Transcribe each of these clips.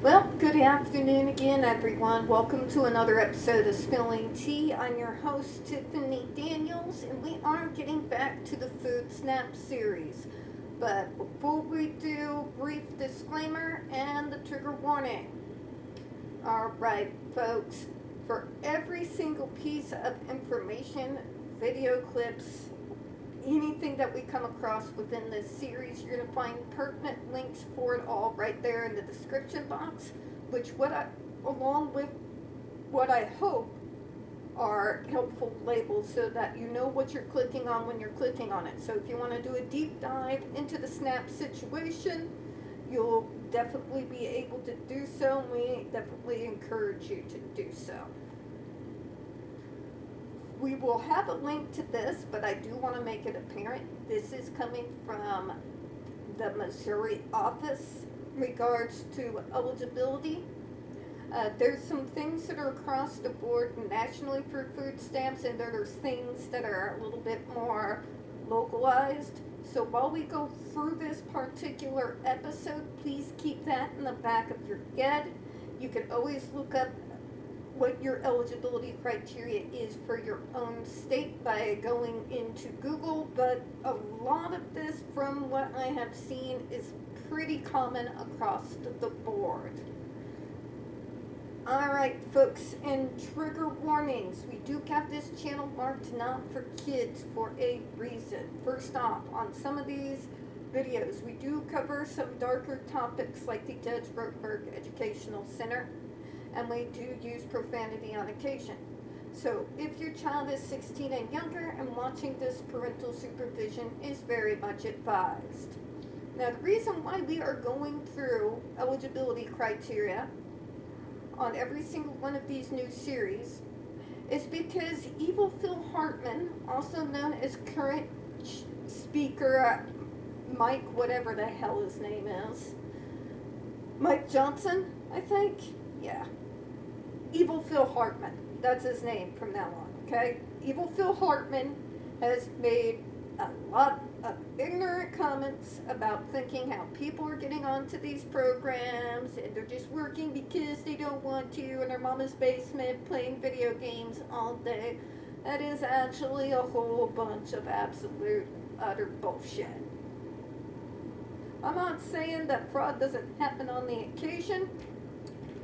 Well, good afternoon again, everyone. Welcome to another episode of Spilling Tea. I'm your host, Tiffany Daniels, and we are getting back to the Food Snap series. But before we do, brief disclaimer and the trigger warning. Alright, folks, for every single piece of information, video clips, anything that we come across within this series, you're going to find pertinent links for it all right there in the description box, which along with what I hope are helpful labels so that you know what you're clicking on when you're clicking on it. So if you want to do a deep dive into the SNAP situation, you'll definitely be able to do so, and we definitely encourage you to do so. We will have a link to this, but I do want to make it apparent. This is coming from the Missouri office in regards to eligibility. There's some things that are across the board nationally for food stamps, and there's things that are a little bit more localized. So while we go through this particular episode, please keep that in the back of your head. You can always look up what your eligibility criteria is for your own state by going into Google, but a lot of this, from what I have seen, is pretty common across the board. Alright, folks, and trigger warnings. We do have this channel marked not for kids for a reason. First off, on some of these videos, we do cover some darker topics like the Judge Rotenberg Educational Center, and we do use profanity on occasion. So if your child is 16 and younger and watching this, parental supervision is very much advised. Now, the reason why we are going through eligibility criteria on every single one of these new series is because Evil Phil Hartman, also known as current speaker Mike, whatever the hell his name is, Mike Johnson, I think, yeah. Evil Phil Hartman, that's his name from now on, okay? Evil Phil Hartman has made a lot of ignorant comments about thinking how people are getting onto these programs and they're just working because they don't want to in their mama's basement playing video games all day. That is actually a whole bunch of absolute utter bullshit. I'm not saying that fraud doesn't happen on the occasion,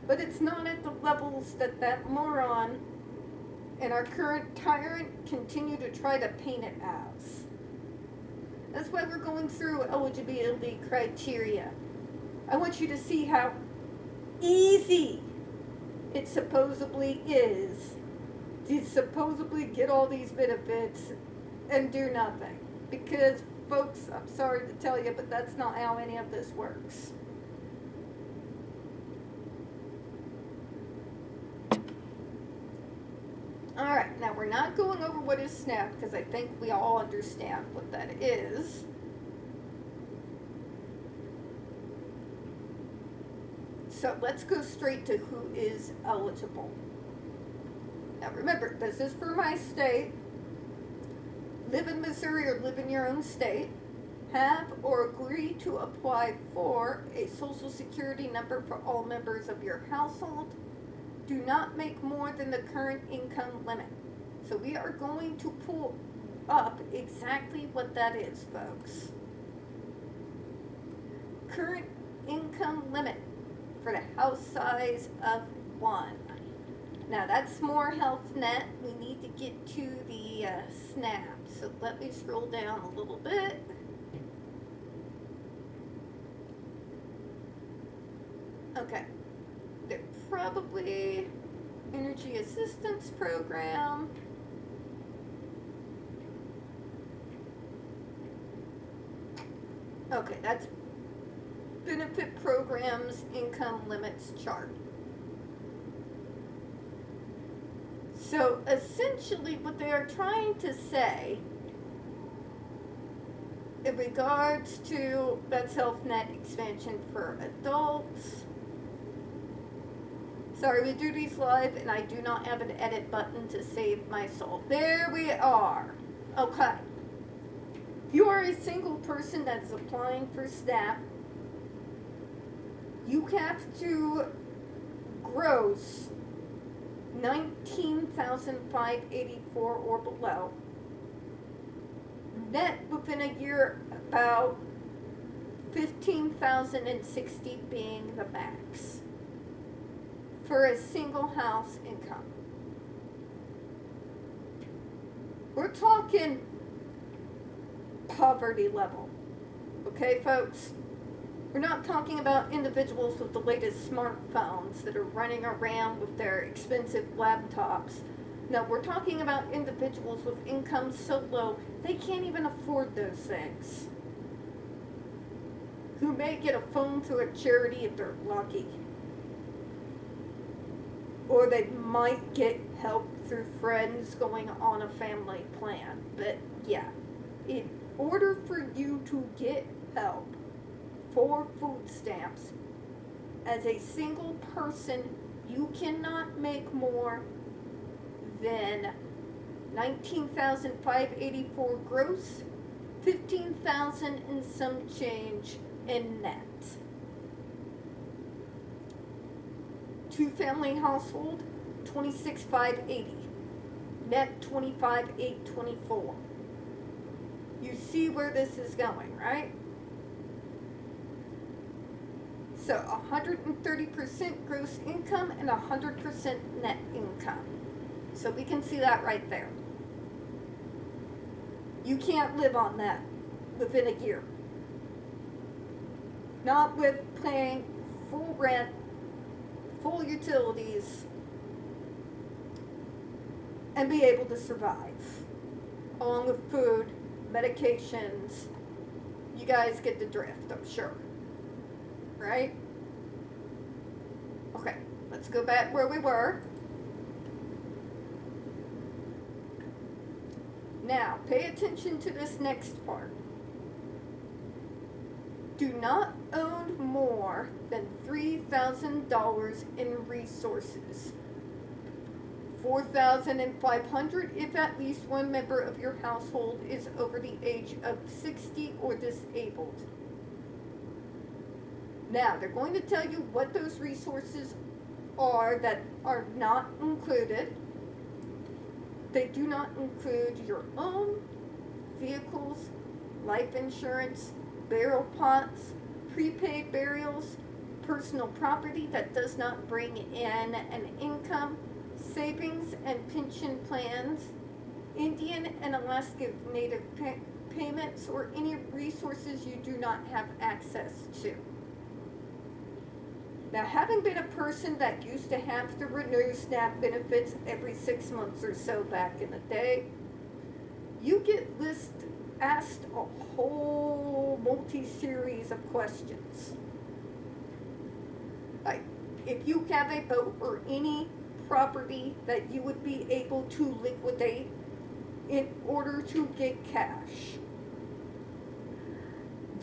but it's not at the levels that that moron and our current tyrant continue to try to paint it as. That's why we're going through eligibility criteria. I want you to see how easy it supposedly is to supposedly get all these benefits and do nothing. Because, folks, I'm sorry to tell you, but that's not how any of this works. Alright, now we're not going over what is SNAP because I think we all understand what that is. So let's go straight to who is eligible. Now remember, this is for my state. Live in Missouri or live in your own state. Have or agree to apply for a Social Security number for all members of your household. Do not make more than the current income limit. So we are going to pull up exactly what that is, folks. Current income limit for the house size of 1. Now that's more health net. We need to get to the SNAP. So let me scroll down a little bit. Okay. They're probably energy assistance program. Okay, that's benefit programs income limits chart. So essentially what they are trying to say in regards to that's health net expansion for adults. Sorry, we do these live and I do not have an edit button to save my soul. There we are. Okay. If you are a single person that is applying for SNAP, You have to gross 19,584 or below. Net within a year about 15,060 being the max for a single house income. We're talking poverty level. Okay, folks? We're not talking about individuals with the latest smartphones that are running around with their expensive laptops. No, we're talking about individuals with incomes so low they can't even afford those things. Who may get a phone through a charity if they're lucky. Or they might get help through friends going on a family plan. But yeah, in order for you to get help for food stamps, as a single person, you cannot make more than 19,584 gross, 15,000 and some change in net. Two-family household, 26,580. Net 25,824. You see where this is going, right? So 130% gross income and 100% net income. So we can see that right there. You can't live on that within a year. Not with paying full rent, full utilities, and be able to survive. Along with food, medications. You guys get the drift, I'm sure. Right? Okay, let's go back where we were. Now, pay attention to this next part. Do not own more than $3,000 in resources. $4,500 if at least one member of your household is over the age of 60 or disabled. Now, they're going to tell you what those resources are that are not included. They do not include your own vehicles, life insurance, burial pots, prepaid burials, personal property that does not bring in an income, savings and pension plans, Indian and Alaska Native payments, or any resources you do not have access to. Now, having been a person that used to have to renew SNAP benefits every 6 months or so back in the day, you get asked a whole multi-series of questions. Like, if you have a boat or any property that you would be able to liquidate in order to get cash.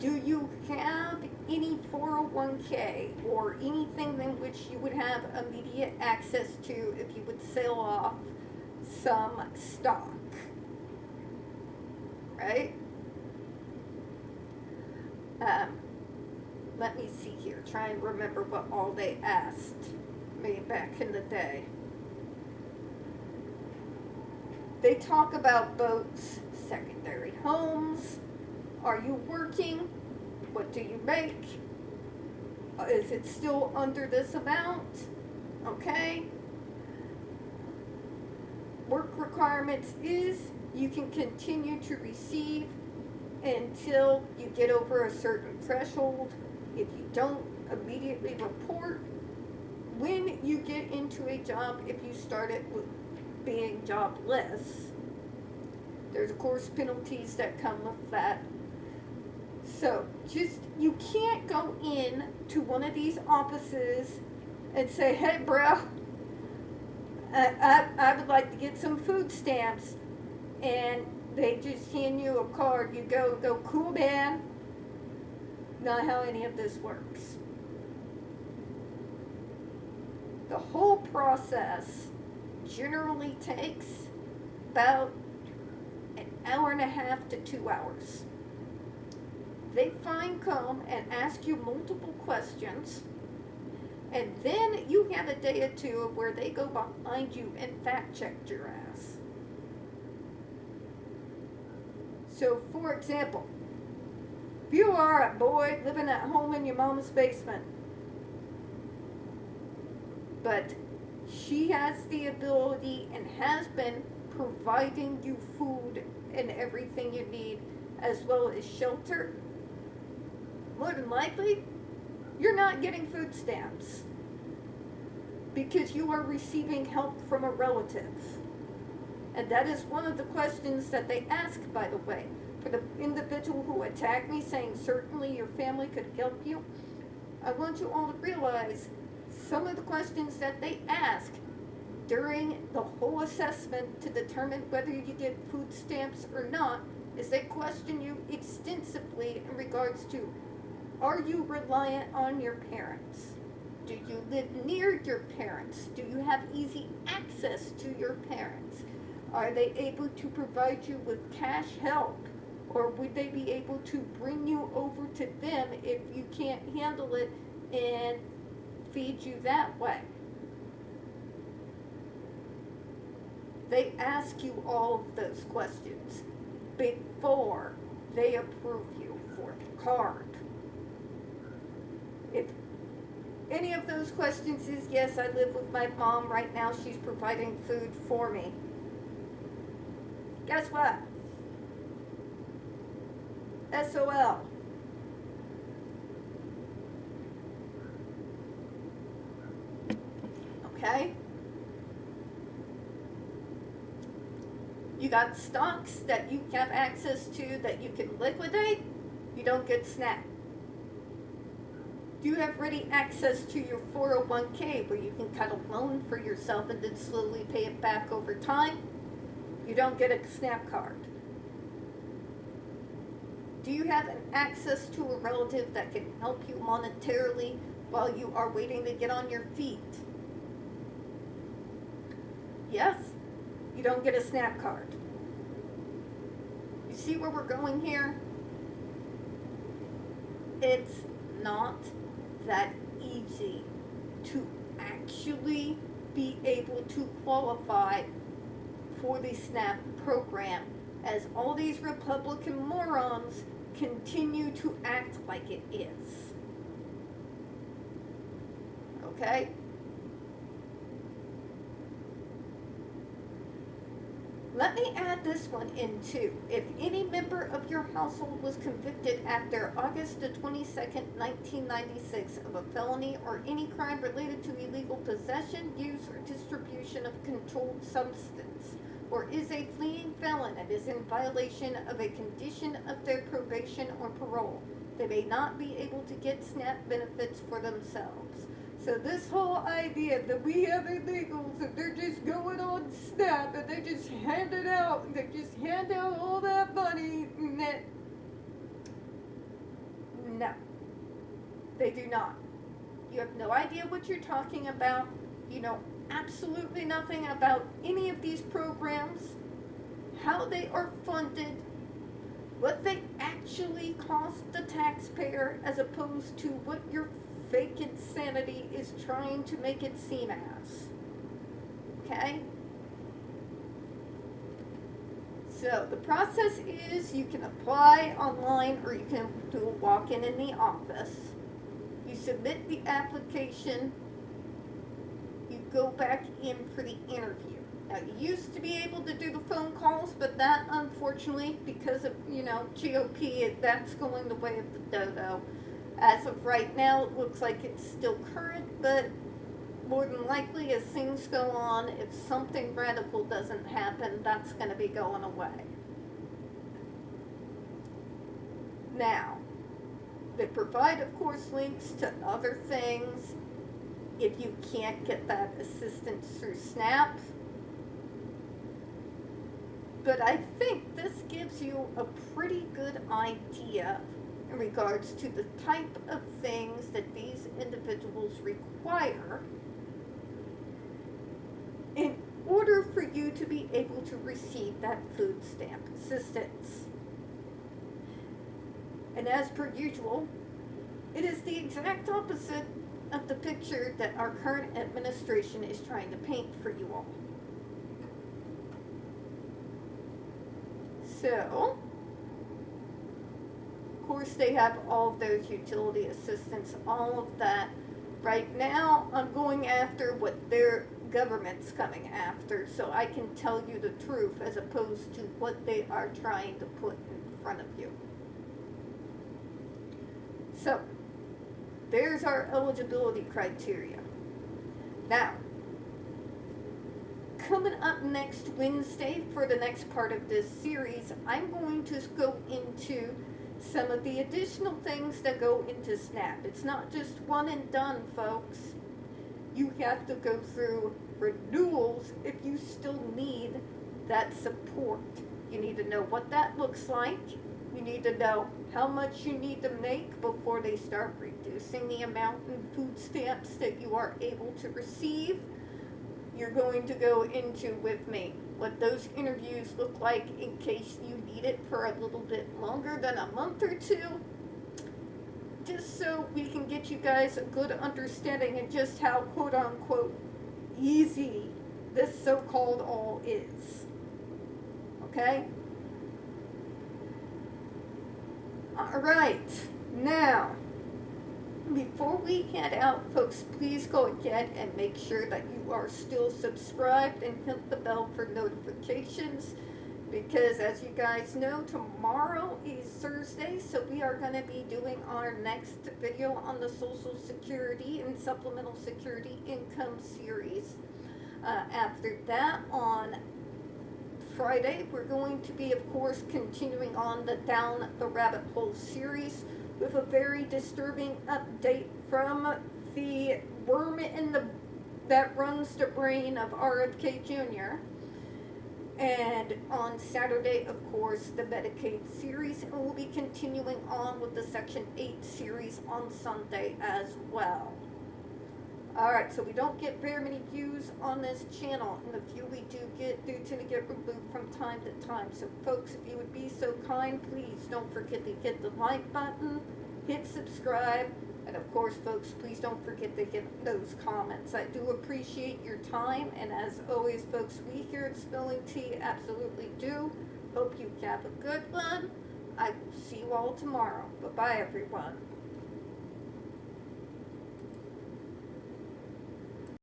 Do you have any 401k or anything in which you would have immediate access to if you would sell off some stock? Right? Let me see here. Try and remember what all they asked me back in the day. They talk about boats, secondary homes. Are you working? What do you make? Is it still under this amount? Okay. Work requirements is you can continue to receive until you get over a certain threshold. If you don't immediately report when you get into a job, if you started with being jobless, there's of course penalties that come with that. So you can't go in to one of these offices and say, hey bro, I would like to get some food stamps, and they just hand you a card. You go, cool man. Not how any of this works. The whole process generally takes about an hour and a half to 2 hours. They fine comb and ask you multiple questions And then you have a day or two where they go behind you and fact check your ass. So, for example, if you are a boy living at home in your mom's basement, but she has the ability and has been providing you food and everything you need, as well as shelter, more than likely, you're not getting food stamps because you are receiving help from a relative. And that is one of the questions that they ask, by the way. For the individual who attacked me saying certainly your family could help you, I want you all to realize some of the questions that they ask during the whole assessment to determine whether you get food stamps or not is they question you extensively in regards to, are you reliant on your parents? Do you live near your parents? Do you have easy access to your parents? Are they able to provide you with cash help? Or would they be able to bring you over to them if you can't handle it and feed you that way? They ask you all of those questions before they approve you for the card. If any of those questions is yes, I live with my mom right now, she's providing food for me, guess what? SOL. Okay? You got stocks that you have access to that you can liquidate, you don't get SNAP. Do you have ready access to your 401k where you can cut a loan for yourself and then slowly pay it back over time? You don't get a SNAP card. Do you have an access to a relative that can help you monetarily while you are waiting to get on your feet? Yes, you don't get a SNAP card. You see where we're going here? It's not that easy to actually be able to qualify for the SNAP program, as all these Republican morons continue to act like it is. Okay? Let me add this one in too. If any member of your household was convicted after August the 22nd, 1996 of a felony or any crime related to illegal possession, use, or distribution of controlled substance, or is a fleeing felon and is in violation of a condition of their probation or parole, they may not be able to get SNAP benefits for themselves. So this whole idea that we have illegals and they're just going on SNAP and they just hand it out, they just hand out all that money, no, they do not. You have no idea what you're talking about. You know absolutely nothing about any of these programs, how they are funded, what they actually cost the taxpayer, as opposed to what your fake insanity is trying to make it seem as. Okay? So the process is you can apply online or you can do a walk-in the office. You submit the application. You go back in for the interview. Now, you used to be able to do the phone calls, but that, unfortunately, because of, GOP, that's going the way of the dodo. As of right now, it looks like it's still current, but more than likely, as things go on, if something radical doesn't happen, that's going to be going away. Now, they provide, of course, links to other things if you can't get that assistance through SNAP. But I think this gives you a pretty good idea in regards to the type of things that these individuals require in order for you to be able to receive that food stamp assistance. And as per usual, it is the exact opposite of the picture that our current administration is trying to paint for you all. So, of course, they have all of those utility assistance, all of that. Right now, I'm going after what their government's coming after, so I can tell you the truth as opposed to what they are trying to put in front of you. So, there's our eligibility criteria. Now, coming up next Wednesday for the next part of this series, I'm going to go into some of the additional things that go into SNAP. It's not just one and done, folks. You have to go through renewals if you still need that support. You need to know what that looks like. You need to know how much you need to make before they start reducing the amount in food stamps that you are able to receive. You're going to go into with me what those interviews look like in case you need it for a little bit longer than a month or two, just so we can get you guys a good understanding of just how quote unquote easy this so-called all is. Okay? Alright, now before we head out, folks, please go ahead and make sure that you are still subscribed and hit the bell for notifications, because as you guys know, tomorrow is Thursday, so we are going to be doing our next video on the Social Security and Supplemental Security Income series. After that, on Friday, we're going to be, of course, continuing on the Down the Rabbit Hole series with a very disturbing update from the worm that runs the brain of RFK Jr. And on Saturday, of course, the Medicaid series, and we'll be continuing on with the Section 8 series on Sunday as well. Alright, so we don't get very many views on this channel, and the few we do tend to get removed from time to time. So folks, if you would be so kind, please don't forget to hit the like button, hit subscribe, and of course, folks, please don't forget to hit those comments. I do appreciate your time, and as always, folks, we here at Spilling Tea absolutely do. Hope you have a good one. I will see you all tomorrow. Bye-bye, everyone.